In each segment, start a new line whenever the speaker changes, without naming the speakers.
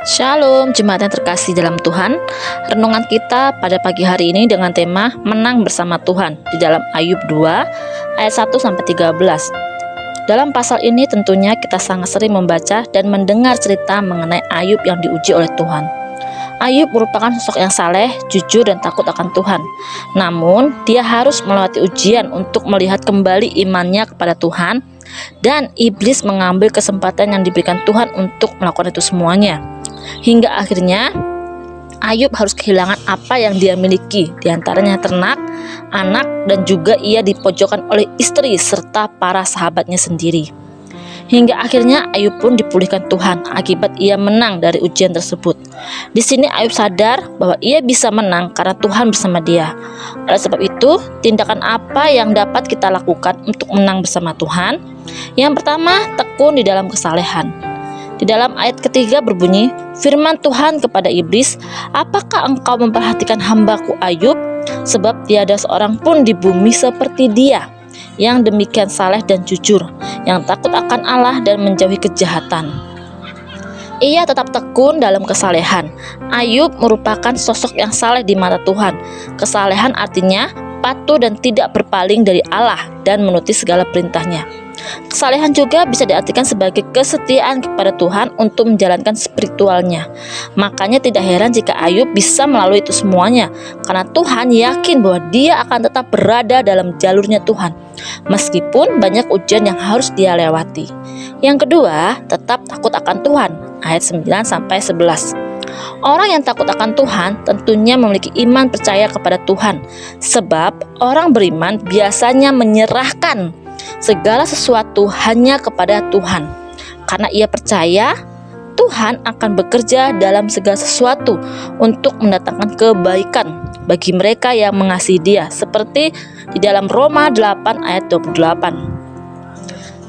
Shalom, jemaat yang terkasih dalam Tuhan. Renungan kita pada pagi hari ini dengan tema Menang bersama Tuhan di dalam Ayub 2 ayat 1 sampai 13. Dalam pasal ini tentunya kita sangat sering membaca dan mendengar cerita mengenai Ayub yang diuji oleh Tuhan. Ayub merupakan sosok yang saleh, jujur dan takut akan Tuhan. Namun, dia harus melewati ujian untuk melihat kembali imannya kepada Tuhan, dan iblis mengambil kesempatan yang diberikan Tuhan untuk melakukan itu semuanya. Hingga akhirnya Ayub harus kehilangan apa yang dia miliki, diantaranya ternak, anak, dan juga ia dipojokkan oleh istri serta para sahabatnya sendiri. Hingga akhirnya Ayub pun dipulihkan Tuhan akibat ia menang dari ujian tersebut. Di sini Ayub sadar bahwa ia bisa menang karena Tuhan bersama dia. Oleh sebab itu, tindakan apa yang dapat kita lakukan untuk menang bersama Tuhan? Yang pertama, tekun di dalam kesalehan. Di dalam ayat ketiga berbunyi, firman Tuhan kepada iblis, "Apakah engkau memperhatikan hambaku Ayub? Sebab tiada seorang pun di bumi seperti dia, yang demikian saleh dan jujur, yang takut akan Allah dan menjauhi kejahatan." Ia tetap tekun dalam kesalehan. Ayub merupakan sosok yang saleh di mata Tuhan. Kesalehan artinya patuh dan tidak berpaling dari Allah dan menuruti segala perintahnya. Kesalehan juga bisa diartikan sebagai kesetiaan kepada Tuhan untuk menjalankan spiritualnya. Makanya tidak heran jika Ayub bisa melalui itu semuanya, karena Tuhan yakin bahwa dia akan tetap berada dalam jalurnya Tuhan, meskipun banyak ujian yang harus dia lewati. Yang kedua, tetap takut akan Tuhan, ayat 9-11. Orang yang takut akan Tuhan tentunya memiliki iman percaya kepada Tuhan, sebab orang beriman biasanya menyerahkan segala sesuatu hanya kepada Tuhan, karena ia percaya Tuhan akan bekerja dalam segala sesuatu untuk mendatangkan kebaikan bagi mereka yang mengasihi Dia, seperti di dalam Roma 8 ayat 28.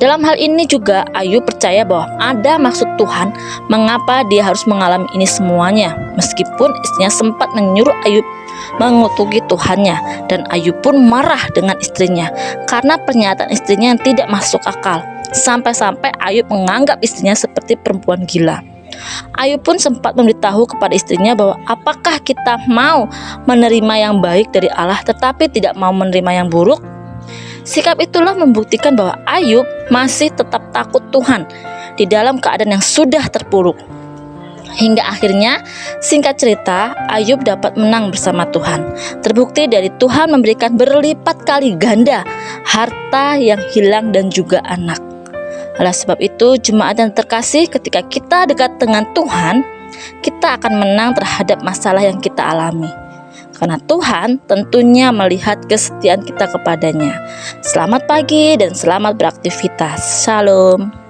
Dalam hal ini juga Ayub percaya bahwa ada maksud Tuhan mengapa dia harus mengalami ini semuanya, meskipun istrinya sempat menyuruh Ayub mengutuki Tuhannya, dan Ayub pun marah dengan istrinya karena pernyataan istrinya yang tidak masuk akal. Sampai-sampai Ayub menganggap istrinya seperti perempuan gila. Ayub pun sempat memberitahu kepada istrinya bahwa apakah kita mau menerima yang baik dari Allah tetapi tidak mau menerima yang buruk? Sikap itulah membuktikan bahwa Ayub masih tetap takut Tuhan di dalam keadaan yang sudah terpuruk. Hingga akhirnya, singkat cerita, Ayub dapat menang bersama Tuhan. Terbukti dari Tuhan memberikan berlipat kali ganda harta yang hilang dan juga anak. Oleh sebab itu, jemaat yang terkasih, ketika kita dekat dengan Tuhan, kita akan menang terhadap masalah yang kita alami. Karena Tuhan tentunya melihat kesetiaan kita kepadanya. Selamat pagi dan selamat beraktivitas. Shalom.